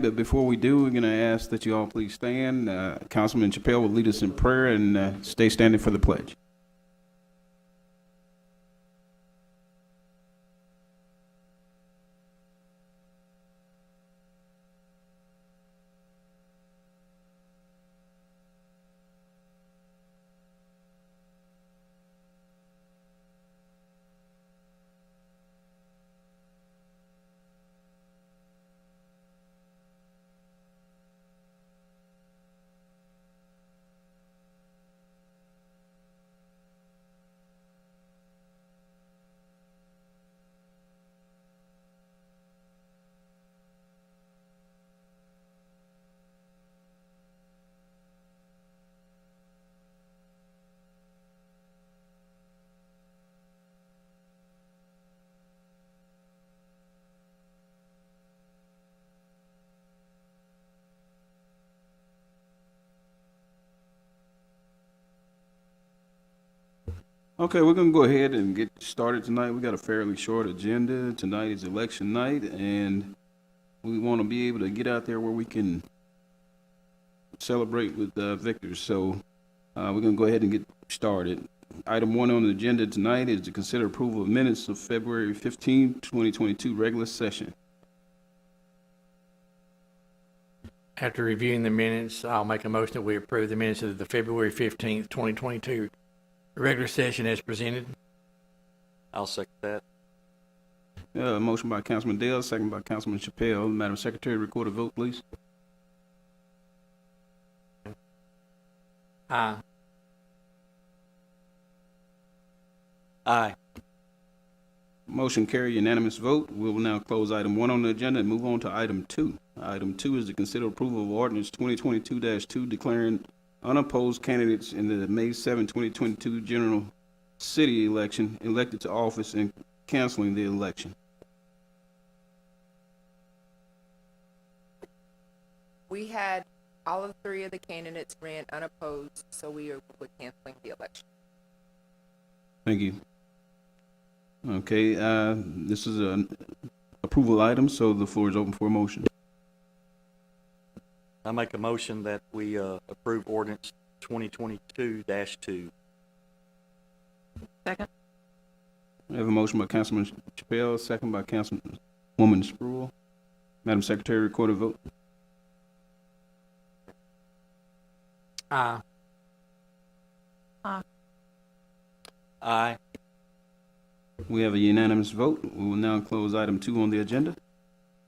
But before we do, we're going to ask that you all please stand. Councilman Chappelle will lead us in prayer and stay standing for the pledge. Okay, we're going to go ahead and get started tonight. We got a fairly short agenda. Tonight is election night, and we want to be able to get out there where we can celebrate with victors. So we're going to go ahead and get started. Item 1 on the agenda tonight is to consider approval of minutes of February 15, 2022 regular session. After reviewing the minutes, I'll make a motion that we approve the minutes of the February 15th, 2022 regular session as presented. I'll second that. Motion by Councilman Dale, second by Councilman Chappelle. Madam Secretary, record a vote, please. Aye. Aye. Motion carry, unanimous vote. We will now close item 1 on the agenda and move on to item 2. Item 2 is to consider approval of ordinance 2022-2 declaring unopposed candidates in the May 7, 2022 general city election elected to office and canceling the election. We had all of 3 of the candidates ran unopposed, so we are canceling the election. Thank you. Okay, this is an approval item, so the floor is open for a motion. I make a motion that we approve ordinance 2022-2. Second. I have a motion by Councilman Chappelle, second by Councilwoman Spruill. Madam Secretary, record a vote. Aye. Aye. Aye. We have a unanimous vote. We will now close item 2 on the agenda.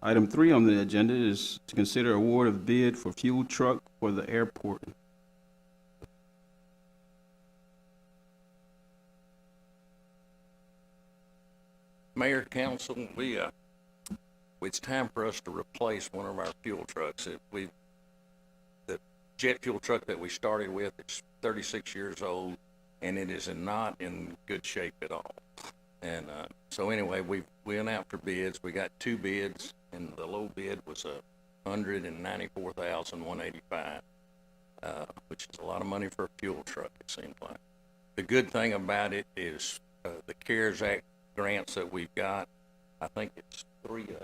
Item 3 on the agenda is to consider award of bid for fuel truck for the airport. Mayor, Council, it's time for us to replace one of our fuel trucks. The jet fuel truck that we started with, it's 36 years old, and it is not in good shape at all. And so anyway, we went out for bids. We got 2 bids, and the low bid was $194,185, which is a lot of money for a fuel truck, it seems like. The good thing about it is the CARES Act grants that we've got. I think it's 3 of them.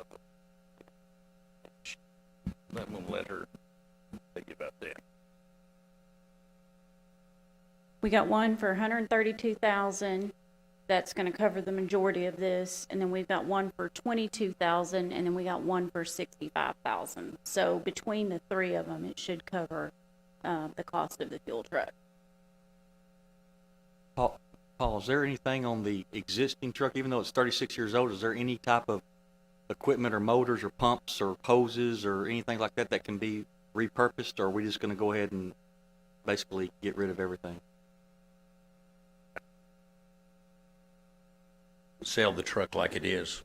I'm gonna let her tell you about that. We got one for $132,000. That's going to cover the majority of this, and then we've got one for $22,000, and then we got one for $65,000. So between the 3 of them, it should cover the cost of the fuel truck. Paul, is there anything on the existing truck, even though it's 36 years old, is there any type of equipment or motors or pumps or hoses or anything like that that can be repurposed, or are we just going to go ahead and basically get rid of everything? Sell the truck like it is.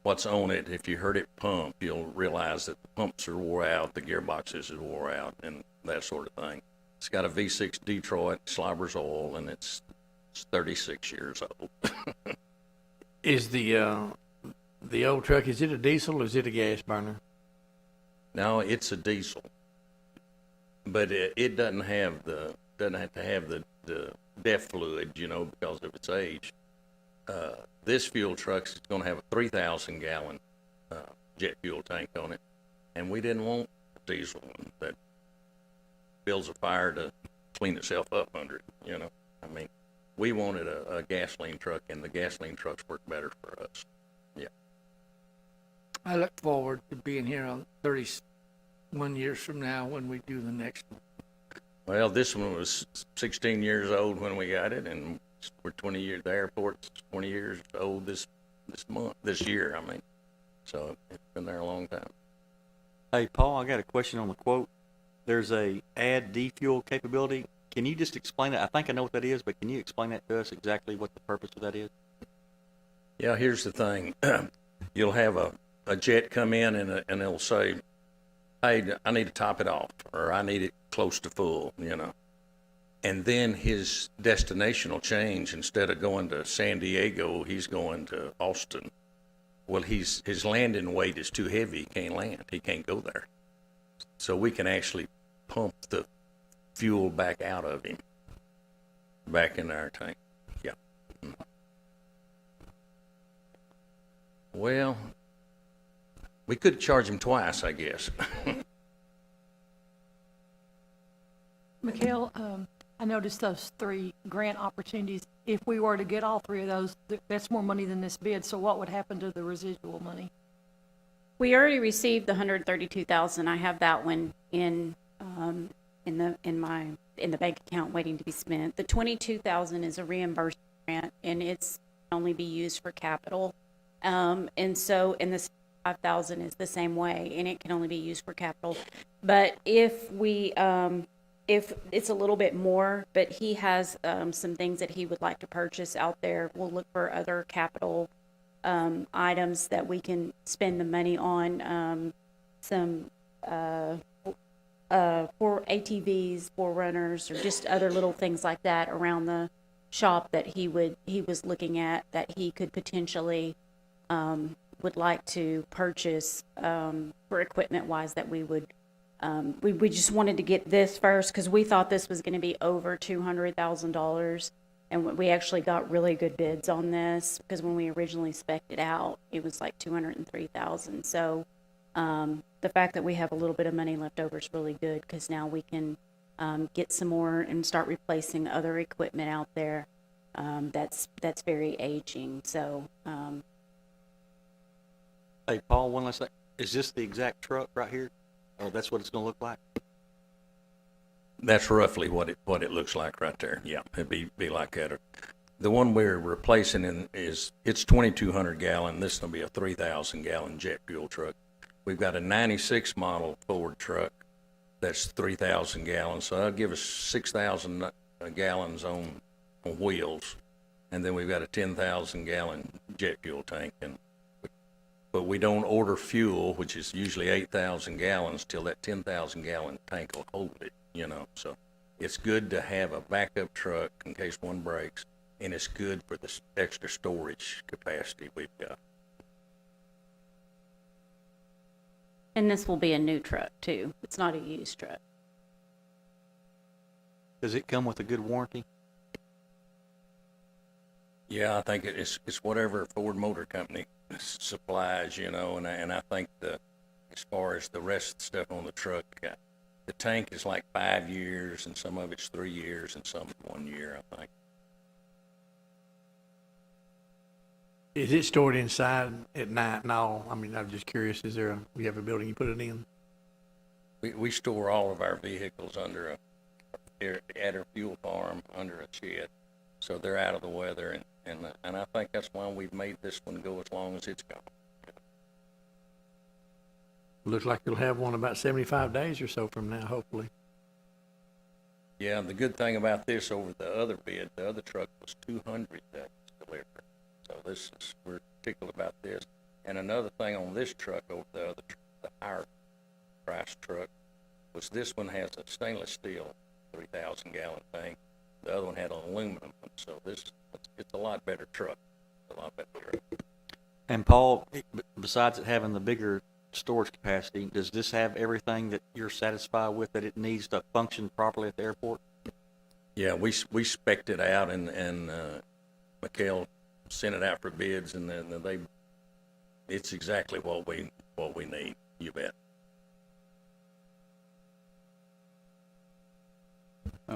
What's on it, if you heard it pump, you'll realize that the pumps are wore out, the gearboxes are wore out, and that sort of thing. It's got a V6 Detroit, slobbers oil, and it's 36 years old. Is the old truck, is it a diesel or is it a gas burner? No, it's a diesel, but it doesn't have to have the DEF fluid, because of its age. This fuel truck is going to have a 3,000 gallon jet fuel tank on it, And we didn't want a diesel one that builds a fire to clean itself up under it, you know? I mean, we wanted a gasoline truck, and the gasoline trucks work better for us. Yeah. I look forward to being here on 31 years from now when we do the next one. Well, this one was 16 years old when we got it, and we're 20 years, the airport's 20 years old this year, I mean. So it's been there a long time. Hey, Paul, I got a question on the quote. There's a add defuel capability. Can you just explain that? I think I know what that is, but can you explain that to us exactly what the purpose of that is? Yeah, here's the thing. You'll have a jet come in and it'll say, hey, I need to top it off, or I need it close to full, you know. And then his destination will change. Instead of going to San Diego, he's going to Austin. Well, his landing weight is too heavy. He can't land. He can't go there. So we can actually pump the fuel back out of him, back in our tank. Yeah. Well, we could charge him twice, I guess. Mikhail, I noticed those 3 grant opportunities. If we were to get all 3 of those, that's more money than this bid. So what would happen to the residual money? We already received the 132,000. I have that one in the bank account waiting to be spent. The 22,000 is a reimbursement grant, and it's can only be used for capital. And the 5,000 is the same way, and it can only be used for capital. But if it's a little bit more, but he has some things that he would like to purchase out there, we'll look for other capital items that we can spend the money on, some for ATVs, for runners, or just other little things like that around the shop that he was looking at that he could potentially would like to purchase for equipment wise that we would. We just wanted to get this first because we thought this was going to be over $200,000, and we actually got really good bids on this because when we originally spec'd it out, it was like $203,000. So the fact that we have a little bit of money left over is really good because now we can get some more and start replacing other equipment out there that's very aging. So. Hey, Paul, one last thing. Is this the exact truck right here? Or that's what it's going to look like? That's roughly what it looks like right there. Yeah, it'd be like that. The one we're replacing it's 2,200 gallon. This is going to be a 3,000 gallon jet fuel truck. We've got a 96 model Ford truck that's 3,000 gallons. So that'll give us 6,000 gallons on wheels. And then we've got a 10,000 gallon jet fuel tank. But we don't order fuel, which is usually 8,000 gallons, till that 10,000 gallon tank will hold it, you know. So it's good to have a backup truck in case one breaks, and it's good for the extra storage capacity we've got. And this will be a new truck too. It's not a used truck. Does it come with a good warranty? Yeah, I think it's whatever Ford Motor Company supplies, you know, and I think as far as the rest of the stuff on the truck, the tank is like 5 years, and some of it's 3 years, and some 1 year, I think. Is it stored inside at night and all? I mean, I'm just curious, we have a building you put it in? We store all of our vehicles at our fuel farm under a shed, so they're out of the weather, and I think that's why we've made this one go as long as it's gone. Looks like you'll have one about 75 days or so from now, hopefully. Yeah, the good thing about this over the other bid, the other truck was 200 that was delivered. So we're tickled about this. And another thing on this truck over the higher price truck was this one has a stainless steel 3,000 gallon tank. The other one had an aluminum one. So it's a lot better truck. It's a lot better truck. And Paul, besides it having the bigger storage capacity, does this have everything that you're satisfied with that it needs to function properly at the airport? Yeah, we spec'd it out, and Mikhail sent it out for bids, and then it's exactly what we need. You bet.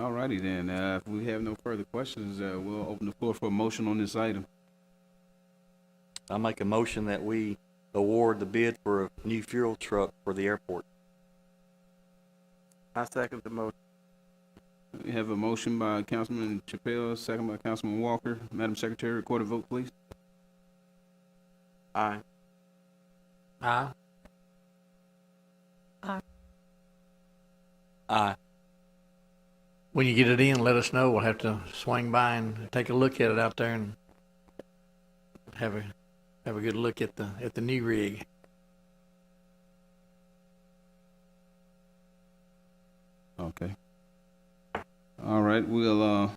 All righty then. If we have no further questions, we'll open the floor for a motion on this item. I make a motion that we award the bid for a new fuel truck for the airport. I second the motion. We have a motion by Councilman Chappelle, second by Councilman Walker. Madam Secretary, record a vote, please. Aye. Aye. Aye. When you get it in, let us know. We'll have to swing by and take a look at it out there and have a good look at the new rig. Okay. All right, we'll,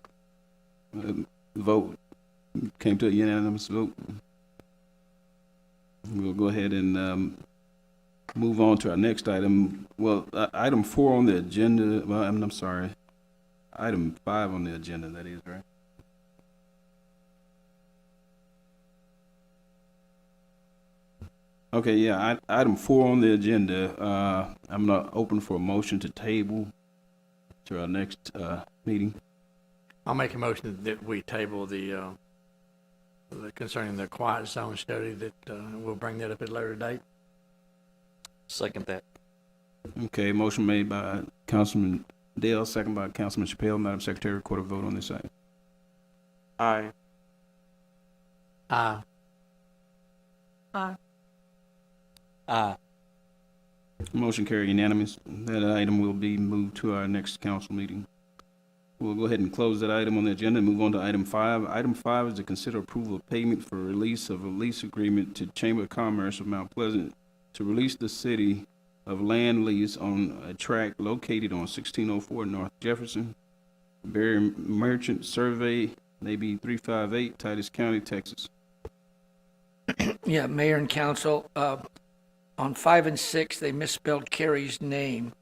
vote. Came to a unanimous vote. We'll go ahead and, move on to our next item. Well, item 4 on the agenda, well, I'm sorry. Item 5 on the agenda, that is, right? Okay, yeah, item 4 on the agenda, I'm gonna open for a motion to table to our next, meeting. I'll make a motion that we table the concerning the quiet zone study, that we'll bring that up at a later date. Second that. Okay, motion made by Councilman Dale, second by Councilman Chappelle. Madam Secretary, record a vote on this item. Aye. Aye. Aye. Aye. Motion carried unanimous. That item will be moved to our next council meeting. We'll go ahead and close that item on the agenda and move on to item 5. Item 5 is to consider approval of payment for release of a lease agreement to Chamber of Commerce of Mount Pleasant to release the city of land lease on a tract located on 1604 North Jefferson. Barry Merchant Survey, AB 358, Titus County, Texas. Yeah, Mayor and Council, on 5 and 6, they misspelled Kerry's name,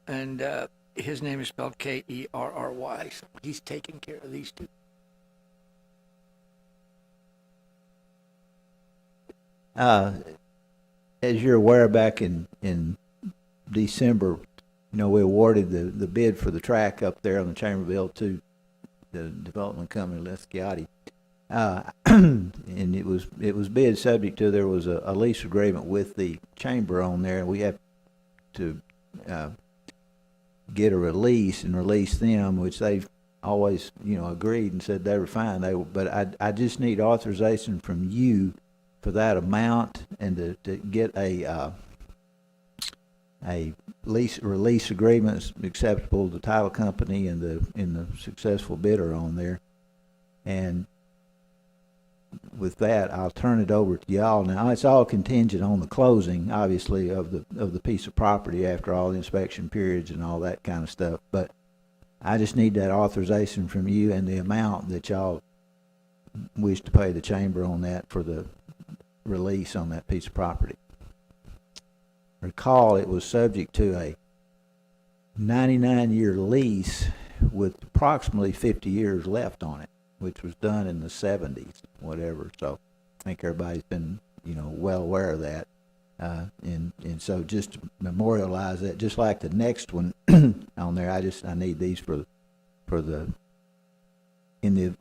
and his name is spelled Kerry, so he's taking care of these two. As you're aware, back in December, we awarded the bid for the track up there on the Chamberville to the development company Lisciotti. And it was bid subject to, there was a lease agreement with the chamber on there. We have to get a release and release them, which they've always agreed and said they were fine. But I just need authorization from you for that amount, and to get a release agreement acceptable to the title company and the successful bidder on there. And with that, I'll turn it over to y'all. Now, it's all contingent on the closing, obviously, of the piece of property after all the inspection periods and all that kind of stuff. But I just need that authorization from you and the amount that y'all wish to pay the chamber on that for the release on that piece of property. Recall, it was subject to a 99-year lease with approximately 50 years left on it, which was done in the 70s, whatever. So I think everybody's been, well aware of that. And so just to memorialize that, just like the next one on there, I need these for when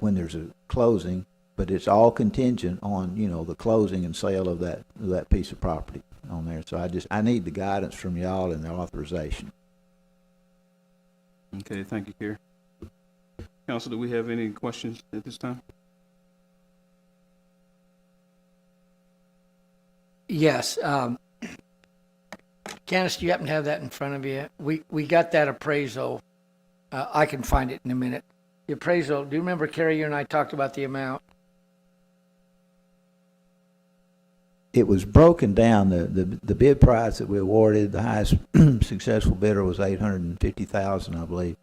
there's a closing, but it's all contingent on, the closing and sale of that piece of property on there. So I need the guidance from y'all and the authorization. Okay, thank you, Kerry. Council, do we have any questions at this time? Yes. Candace, do you happen to have that in front of you? We got that appraisal. I can find it in a minute. The appraisal, do you remember, Kerry, you and I talked about the amount? It was broken down. The bid price that we awarded, the highest successful bidder was $850,000, I believe.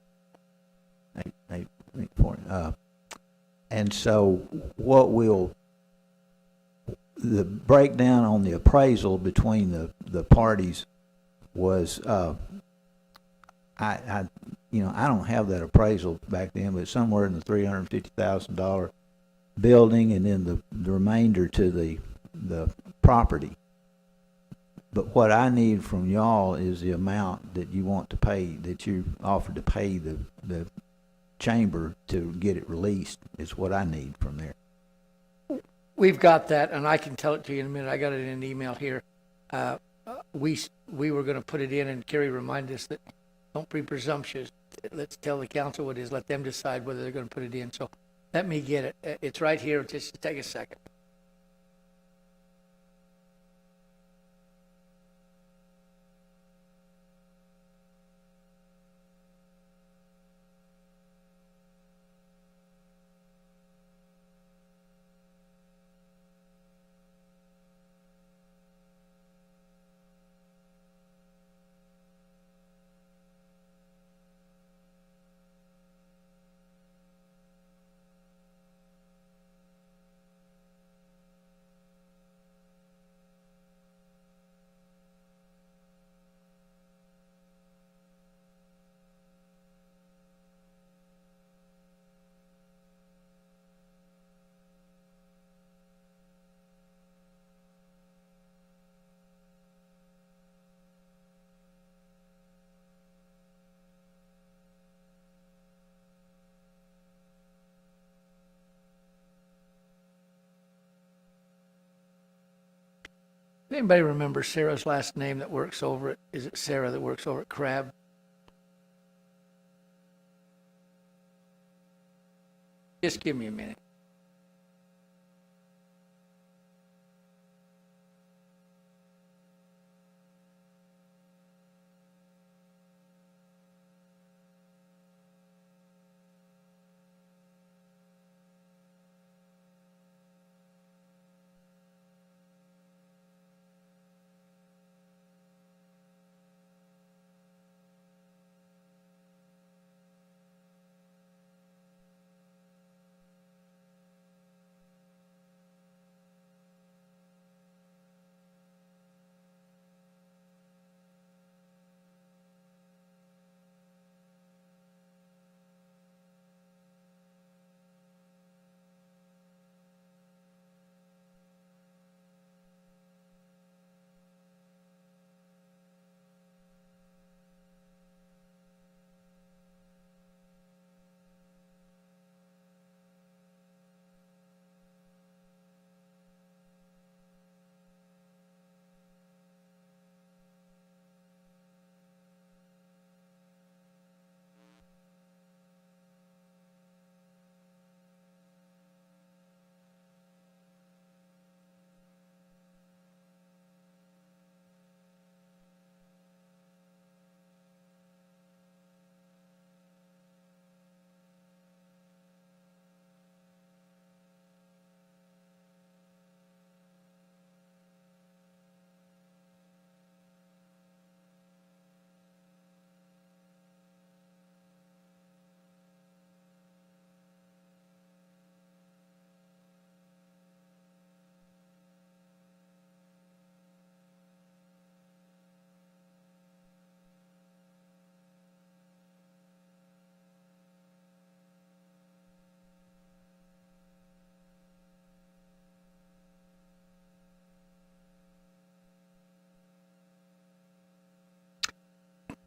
And so the breakdown on the appraisal between the parties was, I don't have that appraisal back then, but it's somewhere in the $350,000 building, and then the remainder to the property. But what I need from y'all is the amount that you want to pay, that you offered to pay the chamber to get it released is what I need from there. We've got that, and I can tell it to you in a minute. I got it in an email here. We were going to put it in, and Kerry reminded us that don't be presumptuous. Let's tell the council what it is. Let them decide whether they're going to put it in. So let me get it. It's right here. Just take a second. Anybody remember Sarah's last name that works over at, is it Sarah that works over at Crab? Just give me a minute.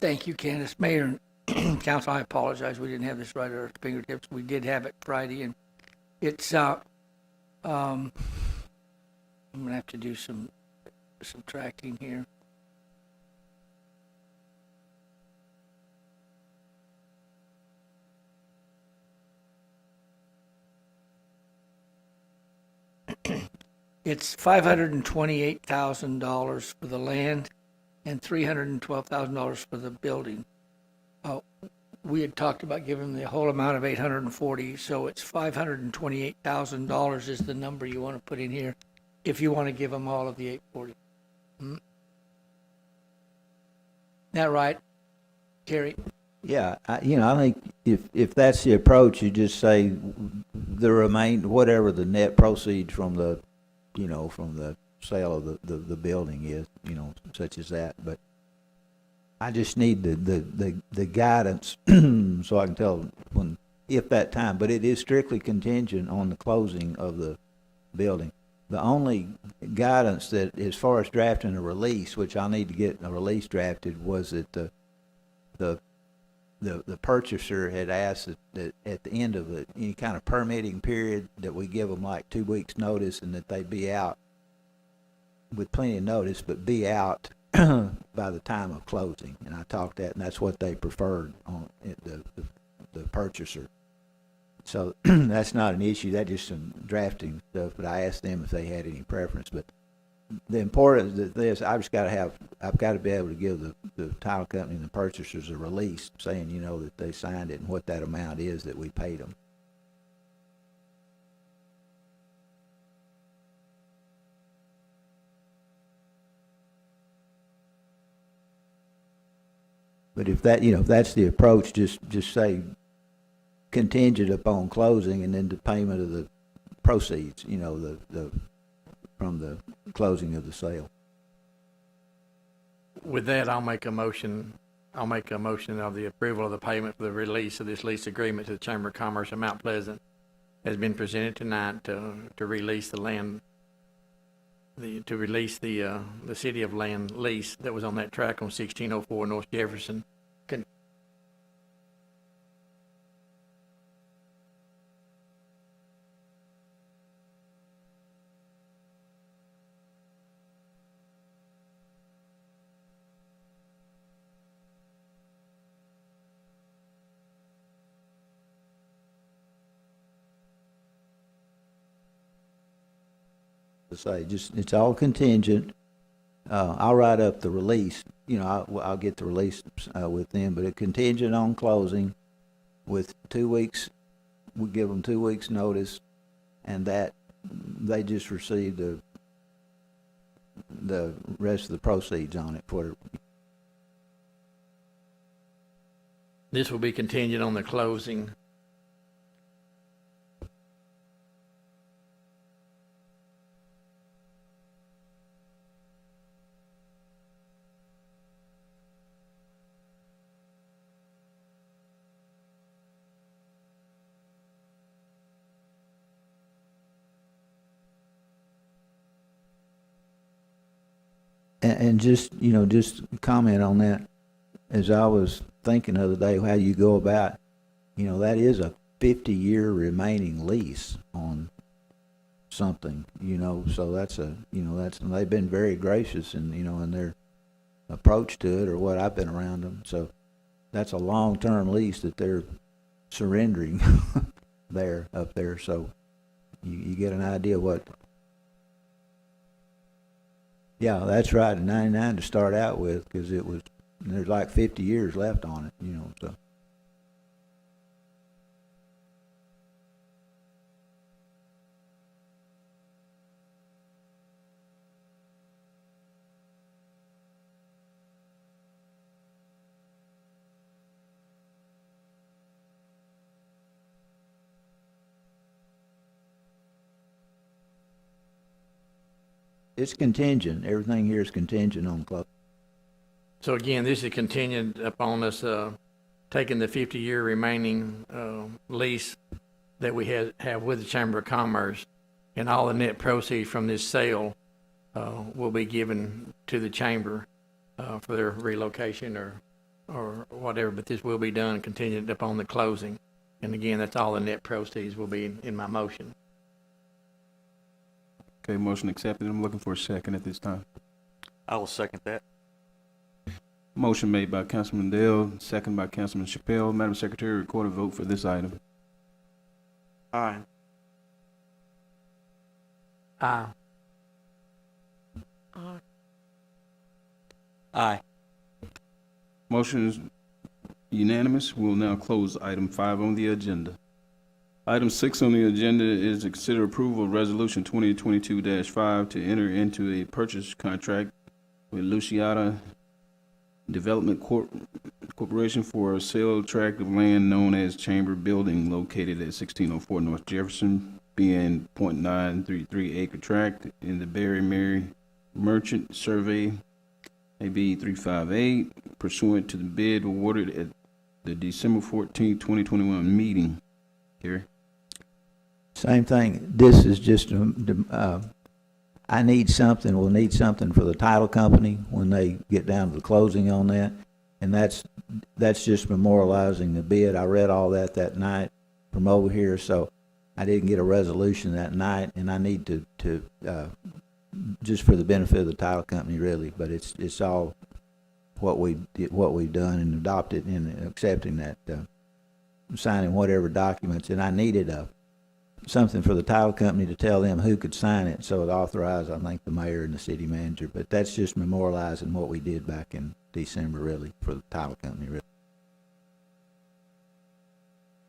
Thank you, Candace. Mayor and Council, I apologize. We didn't have this right at our fingertips. We did have it Friday, and it's, I'm going to have to do some subtracting here. It's $528,000 for the land and $312,000 for the building. We had talked about giving them the whole amount of $840, so it's $528,000 is the number you want to put in here if you want to give them all of the $840. Isn't that right, Terry? Yeah, I think if that's the approach, you just say the whatever the net proceeds from the, from the sale of the building is, such as that. But I just need the guidance so I can tell if that time. But it is strictly contingent on the closing of the building. The only guidance that, as far as drafting a release, which I'll need to get a release drafted, was that the the purchaser had asked that at the end of any kind of permitting period that we give them like 2 weeks notice and that they'd be out with plenty of notice, but be out by the time of closing. And I talked that, and that's what they preferred on the purchaser. So that's not an issue. That's just some drafting stuff. But I asked them if they had any preference. But the importance of this, I've got to be able to give the title company and the purchasers a release saying, you know, that they signed it and what that amount is that we paid them. But if that, you know, if that's the approach, just say contingent upon closing and then the payment of the proceeds, you know, the from the closing of the sale. With that, I'll make a motion of the approval of the payment for the release of this lease agreement to the Chamber of Commerce of Mount Pleasant has been presented tonight to release the land, to release the city of land lease that was on that track on 1604 North Jefferson. To say, just it's all contingent. I'll write up the release. You know, I'll get the release with them, but a contingent on closing with 2 weeks. We give them 2 weeks notice, and that they just receive the rest of the proceeds on it for. This will be contingent on the closing. And just, you know, just comment on that. As I was thinking the other day, how you go about, you know, that is a 50-year remaining lease on something, you know, so that's they've been very gracious in, you know, in their approach to it, or what I've been around them. So that's a long-term lease that they're surrendering up there. So you get an idea what. Yeah, that's right. 99 to start out with, because there's like 50 years left on it, you know. So it's contingent. Everything here is contingent on close. So again, this is contingent upon us taking the 50-year remaining lease that we have with the Chamber of Commerce, and all the net proceeds from this sale will be given to the Chamber for their relocation or whatever, but this will be done contingent upon the closing. And again, that's all the net proceeds will be in my motion. Okay, motion accepted. I'm looking for a second at this time. I will second that. Motion made by Councilman Dale, second by Councilman Chappelle. Madam Secretary, record a vote for this item. Aye. Aye. Aye. Motion is unanimous. We'll now close item 5 on the agenda. Item 6 on the agenda is to consider approval of Resolution 2022-5 to enter into a purchase contract with Lisciotti Development Corporation for a sale tract of land known as Chamber Building located at 1604 North Jefferson, being 0.933 acre tract in the Barry Mary Merchant Survey, AB 358, pursuant to the bid awarded at the December 14, 2021 meeting. Gary? Same thing. This is just, we'll need something for the title company when they get down to the closing on that. And that's just memorializing the bid. I read all that night from over here, so I didn't get a resolution that night, and I need to just for the benefit of the title company, really. But it's all what we've done and adopted and accepting that, signing whatever documents. And I needed something for the title company to tell them who could sign it, so it authorized, I think, the mayor and the city manager. But that's just memorializing what we did back in December, really, for the title company, really.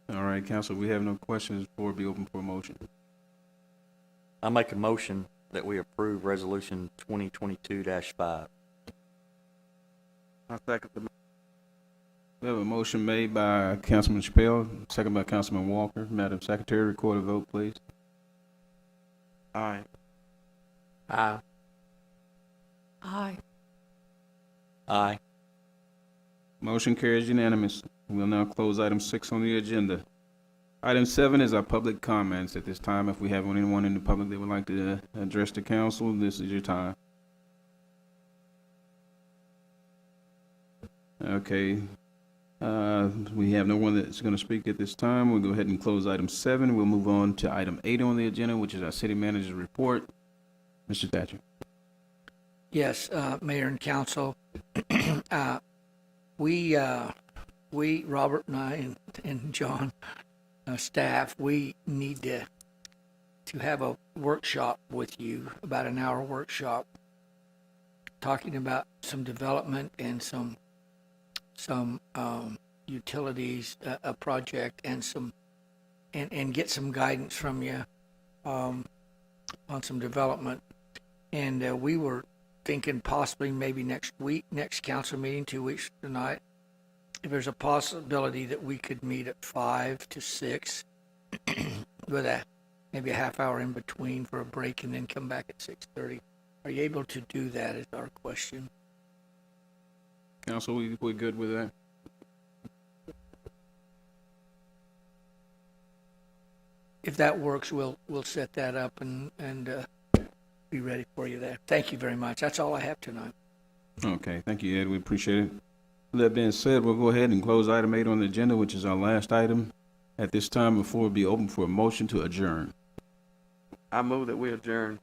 All right, council, we have no questions before it be open for a motion. I make a motion that we approve resolution 2022-5. I second the. We have a motion made by Councilman Chappelle, second by Councilman Walker. Madam Secretary, record a vote, please. Aye. Aye. Aye. Aye. Motion carries unanimous. We'll now close item 6 on the agenda. Item 7 is our public comments. At this time, if we have anyone in the public that would like to address the council, this is your time. Okay. We have no one that's going to speak at this time. We'll go ahead and close item 7. We'll move on to item 8 on the agenda, which is our city manager's report. Mr. Thatcher. Yes, Mayor and Council, we, Robert and I and John, staff, we need to have a workshop with you, about an hour workshop, talking about some development and some utilities, a project, and get some guidance from you on some development. And we were thinking possibly maybe next week, next council meeting, 2 weeks tonight, if there's a possibility that we could meet at 5 to 6 with maybe a half hour in between for a break and then come back at 6:30. Are you able to do that is our question. Council, we're good with that? If that works, we'll set that up and be ready for you there. Thank you very much. That's all I have tonight. Okay, thank you, Ed. We appreciate it. With that being said, we'll go ahead and close item 8 on the agenda, which is our last item. At this time, before it be open for a motion to adjourn. I move that we adjourn.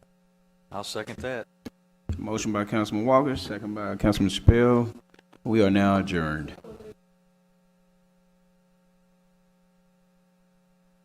I'll second that. Motion by Councilman Walker, second by Councilman Chappelle. We are now adjourned.